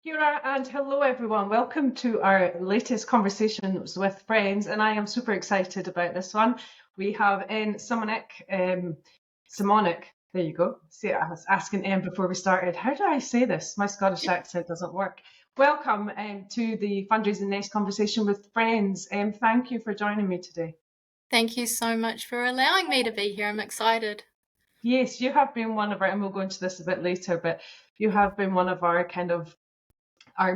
Kira and hello everyone. Welcome to our latest conversations with friends, and I am super excited about this one. We have in Siemonek. There you go. See, I was asking before we started. How do I say this? My Scottish accent doesn't work. Welcome to the fundraising next conversation with friends. Thank you for joining me today. Thank you so much for allowing me to be here. I'm excited. Yes, you have been one of our, and we'll go into this a bit later, but you have been one of our kind of our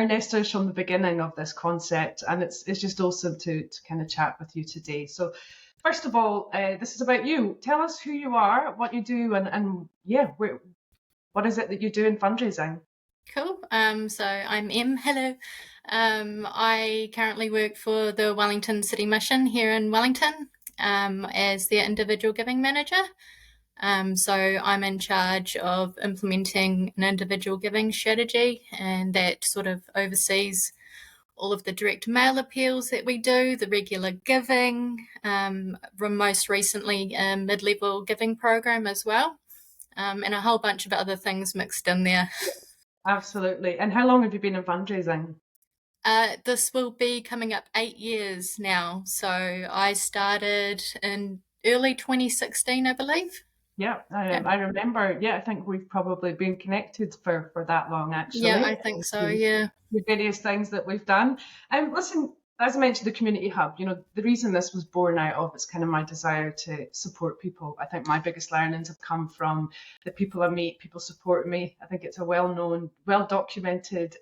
nesters from the beginning of this concept, and it's just awesome to kind of chat with you today. So, first of all, this is about you. Tell us who you are, what you do, and yeah, what is it that you do in fundraising? Cool. So I'm Em. Hello. I currently work for the Wellington City Mission here in Wellington as their individual giving manager. So I'm in charge of implementing an individual giving strategy, and that sort of oversees all of the direct mail appeals that we do, the regular giving, most recently a mid-level giving program as well, and a whole bunch of other things mixed in there. Absolutely. And how long have you been in fundraising? This will be coming up 8 years now. So I started in early 2016, I believe. Yeah, Yeah, I remember. Yeah, I think we've probably been connected for that long, yeah, actually. I think so. Yeah. The various things that we've done. Listen, as I mentioned, the community hub. The reason this was born out of it's kind of my desire to support people. I think my biggest learnings have come from the people I meet. People support me. I think it's a well-known, well-documented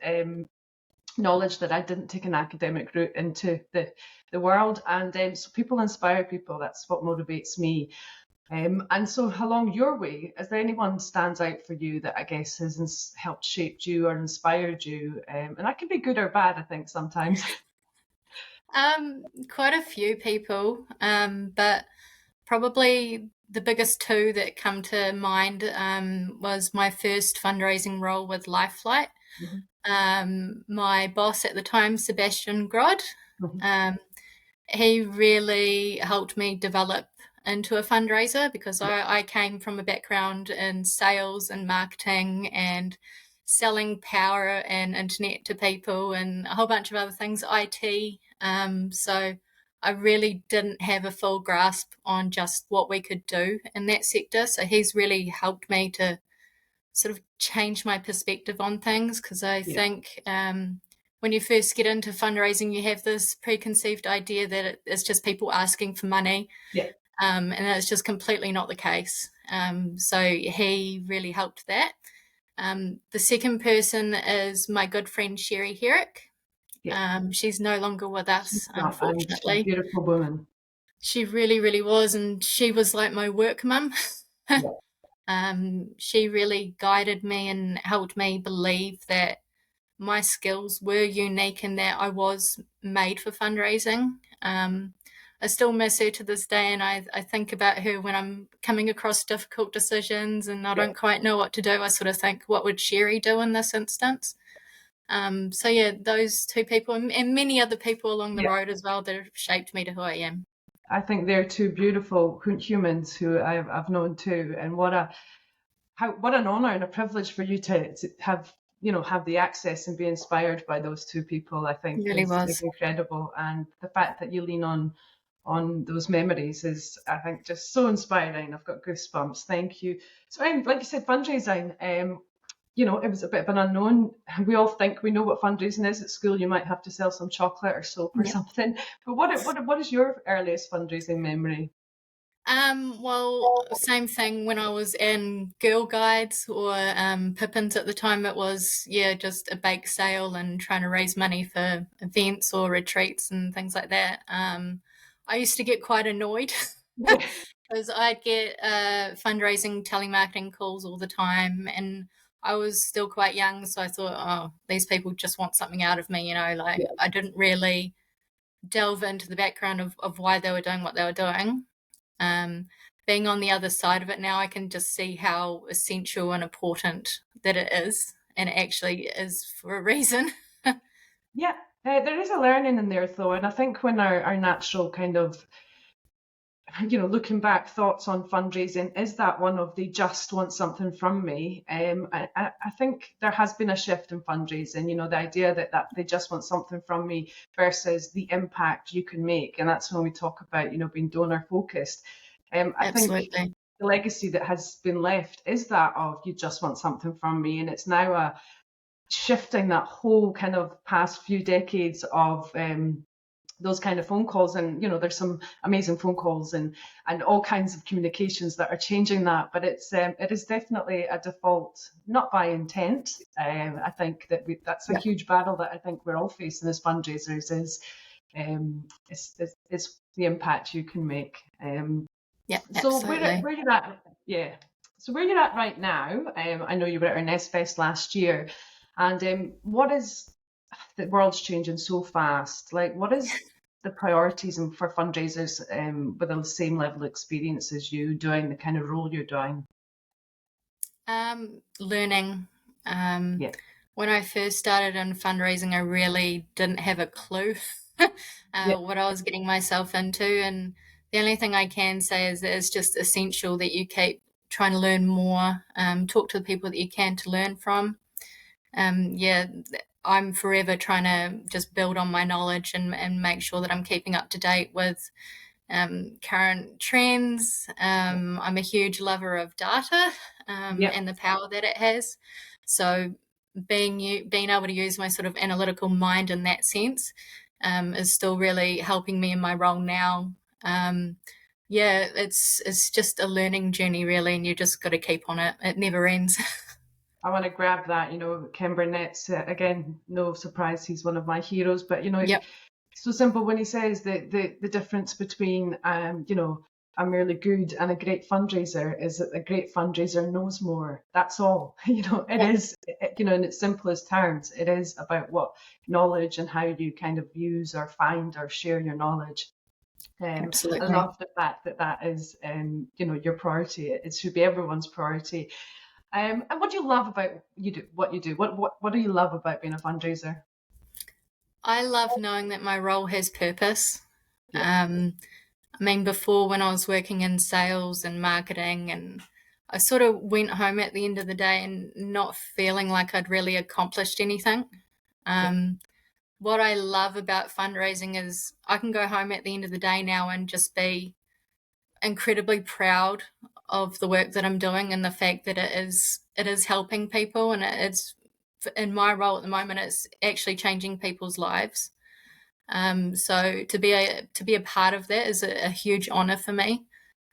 knowledge that I didn't take an academic route into the world, and so people inspire people. That's what motivates me. And so along your way, is there anyone stands out for you that I guess has helped shape you or inspired you? And that can be good or bad, I think, sometimes. Quite a few people, but probably the biggest two that come to mind was my first fundraising role with Lifelight. Mhm, My boss at the time, Sebastian Grod, mhm. um, he really helped me develop into a fundraiser because Yeah, I came from a background in sales and marketing and selling power and internet to people and a whole bunch of other things, IT. So I really didn't have a full grasp on just what we could do in that sector. So he's really helped me to sort of change my perspective on things because I yeah, think when you first get into fundraising, you have this preconceived idea that it's just people asking for money, yeah. and it's just completely not the case. So he really helped that. The second person is my good friend Sherry Herrick. Yeah. She's no longer with She's us, not, and she's a unfortunately. beautiful woman. She really, really was, and she was like my work mum. Yeah, She really guided me and helped me believe that my skills were unique and that I was made for fundraising. I still miss her to this day, and I think about her when I'm coming across difficult decisions and I yeah, don't quite know what to do. I sort of think, what would Sherry do in this instance? So yeah, those two people and many other people along the yeah. road as well that have shaped me to who I am. I think they're two beautiful humans who I've known too, and what an honor and a privilege for you to have have the access and be inspired by those two people. I It think really is was. incredible, and the fact that you lean on those memories is, I think, just so inspiring. I've got goosebumps. Thank you. So, like you said, fundraising. It was a bit of an unknown. We all think we know what fundraising is. At school, you might have to sell some chocolate or soap or Yeah. something. But what is your earliest fundraising memory? Well, same thing when I was in Girl Guides or Pippins at the time. It was, yeah, just a bake sale and trying to raise money for events or retreats and things like that. I used to get quite annoyed because I'd get fundraising telemarketing calls all the time, and I was still quite young, so I thought, oh, these people just want something out of me, like Yeah, I didn't really delve into the background of why they were doing what they were doing. Um, Being on the other side of it now, I can just see how essential and important that it is, and it actually is for a reason. yeah. There is a learning in there though, and I think when our natural kind of looking back, thoughts on fundraising, is that one of they just want something from me? I think there has been a shift in fundraising, the idea that they just want something from me versus the impact you can make. And that's when we talk about, being donor focused. I think Absolutely. the legacy that has been left is that of you just want something from me. And it's now a shifting that whole kind of past few decades of those kind of phone calls, and there's some amazing phone calls and all kinds of communications that are changing that, but it is definitely a default, not by intent. I think that's a huge battle that I think we're all facing as fundraisers is the impact you can make. Yeah, So absolutely. where you're at, yeah. So where you're at right now, I know you were at our Nest Fest last year, and what is the world's changing so fast? Like, what is the priorities for fundraisers with the same level of experience as you doing the kind of role you're doing? Learning. Yeah, When I first started in fundraising, I really didn't have a clue yeah, what I was getting myself into. And the only thing I can say is that it's just essential that you keep trying to learn more, talk to the people that you can to learn from. Yeah, I'm forever trying to just build on my knowledge and make sure that I'm keeping up to date with current trends. I'm a huge lover of data yeah. and the power that it has. So being able to use my sort of analytical mind in that sense is still really helping me in my role now. Yeah, it's just a learning journey really, and you just got to keep on it. It never ends. I want to grab that. Ken Burnett's again, no surprise, he's one of my heroes. But Yep, so simple when he says that the difference between a merely good and a great fundraiser is that a great fundraiser knows more. That's all. It yep, is, in its simplest terms, it is about what knowledge and how you kind of use or find or share your knowledge. I absolutely. love the fact that is, your priority. It should be everyone's priority. And what do you love about what you do? What do you love about being a fundraiser? I love knowing that my role has purpose. Yeah, Um, I mean, before when I was working in sales and marketing, and I sort of went home at the end of the day and not feeling like I'd really accomplished anything. yeah, Um, what I love about fundraising is I can go home at the end of the day now and just be incredibly proud of the work that I'm doing and the fact that it is helping people, and it's in my role at the moment it's actually changing people's lives. So to be a part of that is a huge honor for me.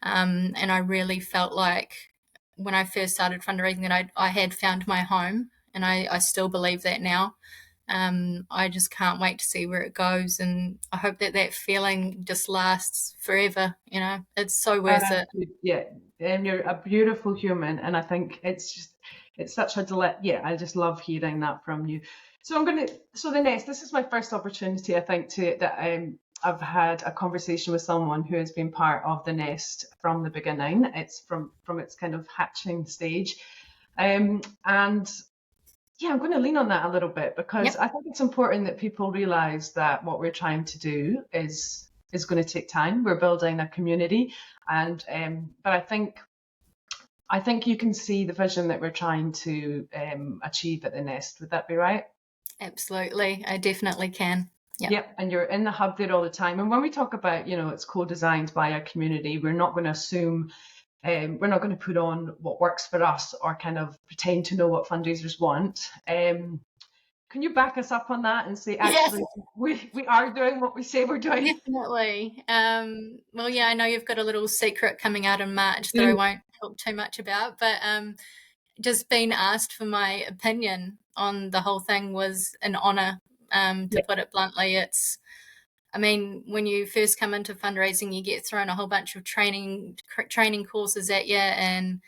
And I really felt like when I first started fundraising that I had found my home, and I still believe that now. I just can't wait to see where it goes, and I hope that that feeling just lasts forever. It's so worth it. yeah. And you're a beautiful human, and I think it's such a delight. Yeah, I just love hearing that from you. So the next, this is my first opportunity, I think, I've had a conversation with someone who has been part of the Nest from the beginning. It's from its kind of hatching stage, and yeah, I'm going to lean on that a little bit because Yep. I think it's important that people realize that what we're trying to do is going to take time. We're building a community, and but I think you can see the vision that we're trying to achieve at the Nest. Would that be right? Absolutely. I definitely can. Yep. Yep, and you're in the hub there all the time. And when we talk about, it's co-designed by a community, we're not going to assume, we're not going to put on what works for us or kind of pretend to know what fundraisers want. Can you back us up on that and say, Yes, actually, we are doing what we say we're doing? definitely. Well, yeah, I know you've got a little secret coming out in March that I won't talk too much about, but just being asked for my opinion on the whole thing was an honor. To Yeah, put it bluntly, I mean, when you first come into fundraising, you get thrown a whole bunch of training courses at you, and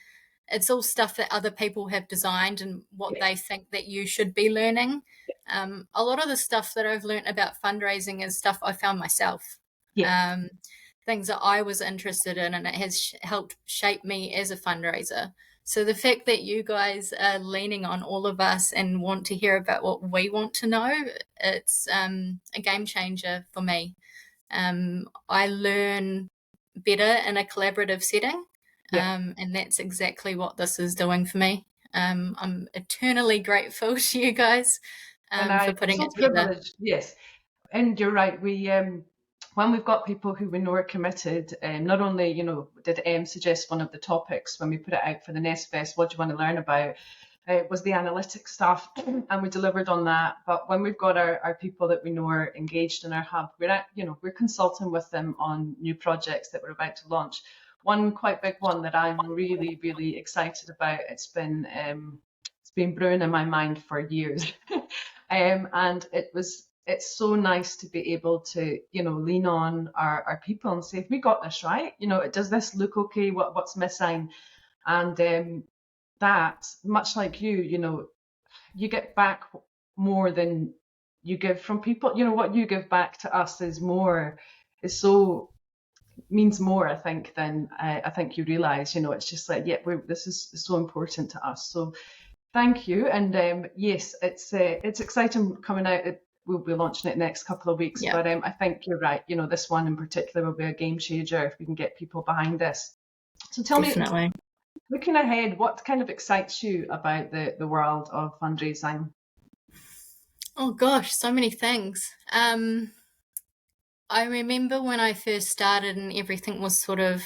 it's all stuff that other people have designed and what yeah, they think that you should be learning. A lot of the stuff that I've learned about fundraising is stuff I found myself, yeah, um, things that I was interested in, and it has helped shape me as a fundraiser. So the fact that you guys are leaning on all of us and want to hear about what we want to know, it's a game changer for me. I learn better in a collaborative setting. Yeah. And that's exactly what this is doing for me. I'm eternally grateful to you guys And for I'm putting so it together. privileged. Yes. And you're right. We when we've got people who we know are committed, not only did suggest one of the topics when we put it out for the Nest Fest, what do you want to learn about? Was the analytics stuff, and we delivered on that. But when we've got our people that we know are engaged in our hub, we're consulting with them on new projects that we're about to launch. One quite big one that I'm really, really excited about. It's been brewing in my mind for years. And it's so nice to be able to lean on our people and say, if we got this right, does this look okay? What's missing? And that, much like you get back more than you give from people. What you give back to us means more, I think, than I think you realise. It's just like, yeah, this is so important to us. So thank you. And yes, it's exciting coming out. We'll be launching it next couple of weeks. Yeah. But I think you're right. This one in particular will be a game changer if we can get people behind this. So tell Definitely. me, looking ahead, what kind of excites you about the world of fundraising? Oh gosh, so many things. I remember when I first started and everything was sort of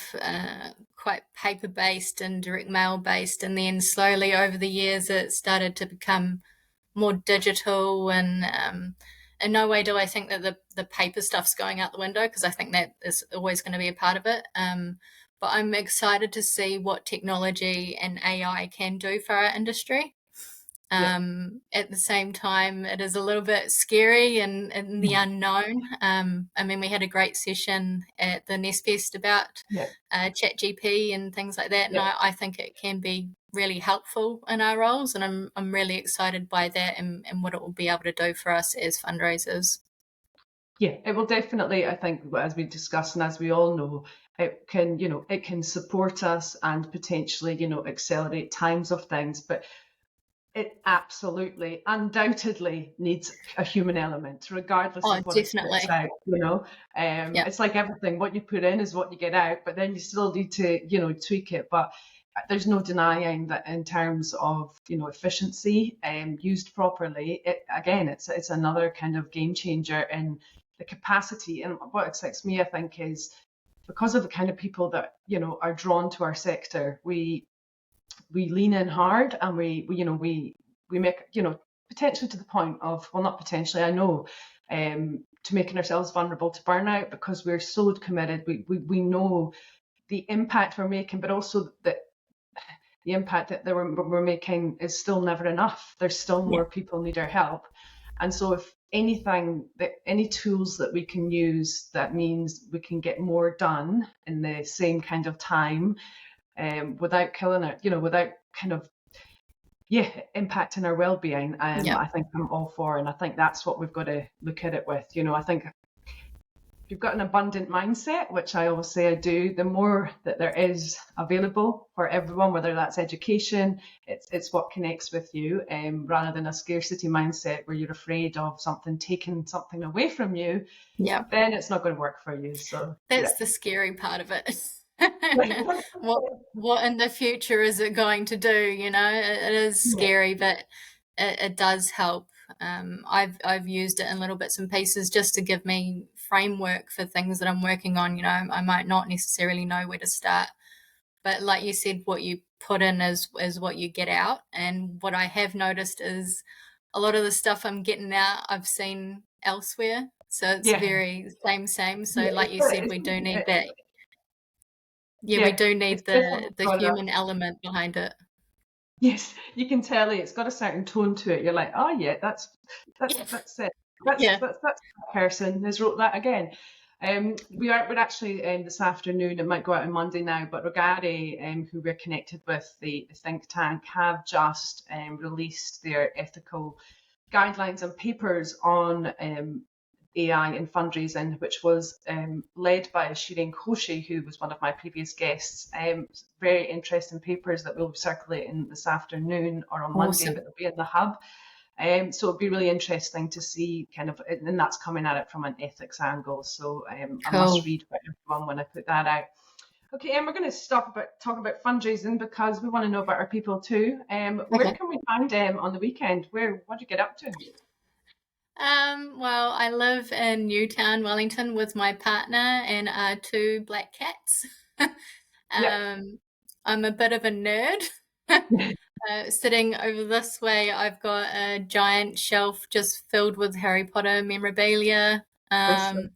quite paper based and direct mail based, and then slowly over the years it started to become more digital. And in no way do I think that the paper stuff's going out the window, because I think that is always going to be a part of it. But I'm excited to see what technology and AI can do for our industry. Yeah. At the same time, it is a little bit scary and the unknown. I mean, we had a great session at the Nest Fest about Yeah. ChatGPT and things like that, and Yeah. I think it can be really helpful in our roles, and I'm really excited by that and what it will be able to do for us as fundraisers. Yeah, it will definitely, I think, as we discussed and as we all know, it can support us and potentially, accelerate times of things, but it absolutely, undoubtedly needs a human element, regardless Oh, of what it spits definitely. out. Yeah. It's like everything, what you put in is what you get out, but then you still need to, tweak it. But there's no denying that in terms of, efficiency, used properly, it's another kind of game changer in the capacity. And what excites me, I think, is because of the kind of people that, are drawn to our sector, we lean in hard, and we make, potentially to the point of, well, not potentially, I know, to making ourselves vulnerable to burnout, because we're so committed. We know the impact we're making, but also that the impact that we're making is still never enough. There's still Yeah. more people need our help. And so if any tools that we can use, that means we can get more done in the same kind of time, without killing it, without kind of, impacting our well-being. Yeah. I think I'm all for, and I think that's what we've got to look at it with. I think if you've got an abundant mindset, which I always say I do, the more that there is available for everyone, whether that's education, it's what connects with you, rather than a scarcity mindset where you're afraid of something taking something away from you, Yeah. then it's not going to work for you. So That's the scary part of it. yeah. What in the future is it going to do? It is scary, but it does help. I've used it in little bits and pieces just to give me framework for things that I'm working on. I might not necessarily know where to start, but like you said, what you put in is what you get out. And what I have noticed is a lot of the stuff I'm getting out, I've seen elsewhere. So it's Yeah. very same. So Yeah, like you said, we do need that. Yeah, we yeah, do it's need definitely the got a, human element behind it. yes, you can tell it's got a certain tone to it. You're like, oh yeah, that's it. Yeah. That's that person has wrote that again. We're actually, this afternoon, it might go out on Monday now, but Rogari, who we're connected with, the think tank, have just released their ethical guidelines and papers on AI in fundraising, which was led by Shireen Koshi, who was one of my previous guests. Very interesting papers that we'll be circulating this afternoon or on Monday, Awesome. but they'll be in the hub. So it'd be really interesting to see kind of, and that's coming at it from an ethics angle. So I must Cool. read for everyone when I put that out. Okay, and we're going to talk about fundraising because we want to know about our people too. Where Okay. can we find them on the weekend? What do you get up to? Well, I live in Newtown, Wellington, with my partner and our two black cats. Yep. I'm a bit of a nerd. Sitting over this way, I've got a giant shelf just filled with Harry Potter memorabilia. Awesome.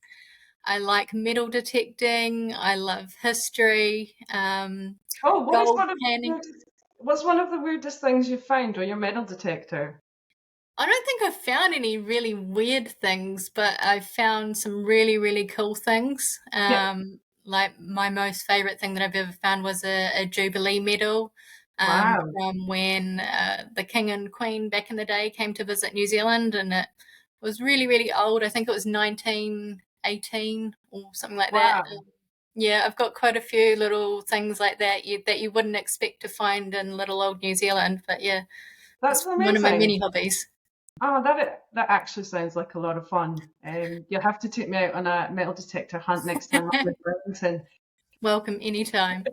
I like metal detecting. I love history. Oh, Gold panning. what's one of the weirdest things you found on your metal detector? I don't think I've found any really weird things, but I've found some really, really cool things. Yep. Like my most favorite thing that I've ever found was a Jubilee medal Wow. from when the King and Queen back in the day came to visit New Zealand, and it was really, really old. I think it was 1918 or something like that. Wow. Yeah, I've got quite a few little things like that that you wouldn't expect to find in little old New Zealand, but yeah, That's it's one of my amazing. many hobbies. Oh, that actually sounds like a lot of fun. You'll have to take me out on a metal detector hunt next time I'm in Burlington. Welcome anytime.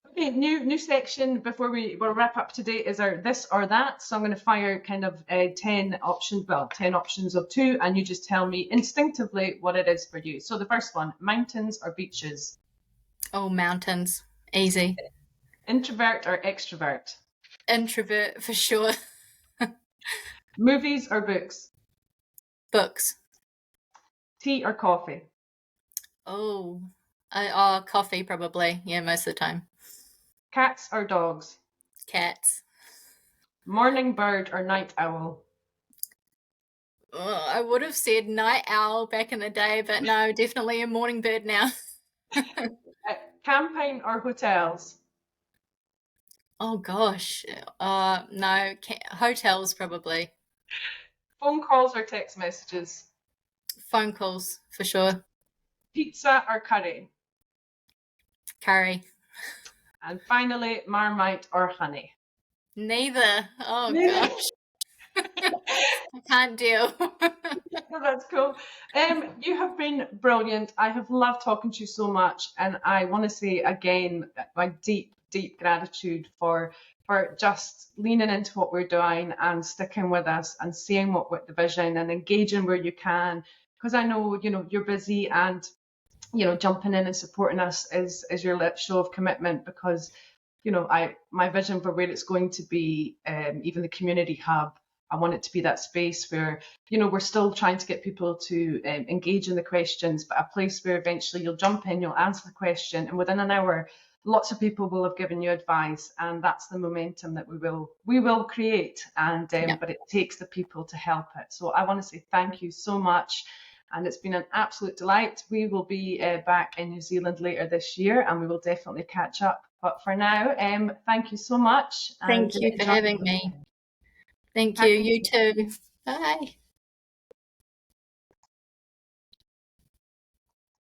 Okay, new section before we'll wrap up today is our this or that. So I'm going to fire kind of 10 options, well, 10 options of two, and you just tell me instinctively what it is for you. So the first one, mountains or beaches, Oh, mountains. Easy. introvert or extrovert, Introvert for sure. movies or books, Books. tea or coffee, Oh, oh, coffee probably. Yeah, most of the time. cats or dogs, Cats. morning bird or night owl, Oh, I would have said night owl back in the day, but no, definitely a morning bird now. camping or hotels, Oh gosh. No, hotels probably. phone calls or text messages, Phone calls for sure. pizza or curry, Curry. and finally, Marmite or honey. Neither. Oh Neither. gosh. I can't deal. No, that's cool. You have been brilliant. I have loved talking to you so much, and I want to say again my deep, deep gratitude for just leaning into what we're doing and sticking with us and seeing what the vision and engaging where you can. Because I know you're busy, and jumping in and supporting us is your show of commitment. Because my vision for where it's going to be, even the community hub, I want it to be that space where we're still trying to get people to engage in the questions, but a place where eventually you'll jump in, you'll answer the question, and within an hour lots of people will have given you advice, and that's the momentum that we will create. And Yeah. but it takes the people to help it. So I want to say thank you so much, and it's been an absolute delight. We will be back in New Zealand later this year, and we will definitely catch up. But for now, thank you so much, and Thank you for enjoy. having me. Thank you. Thank You too. Bye.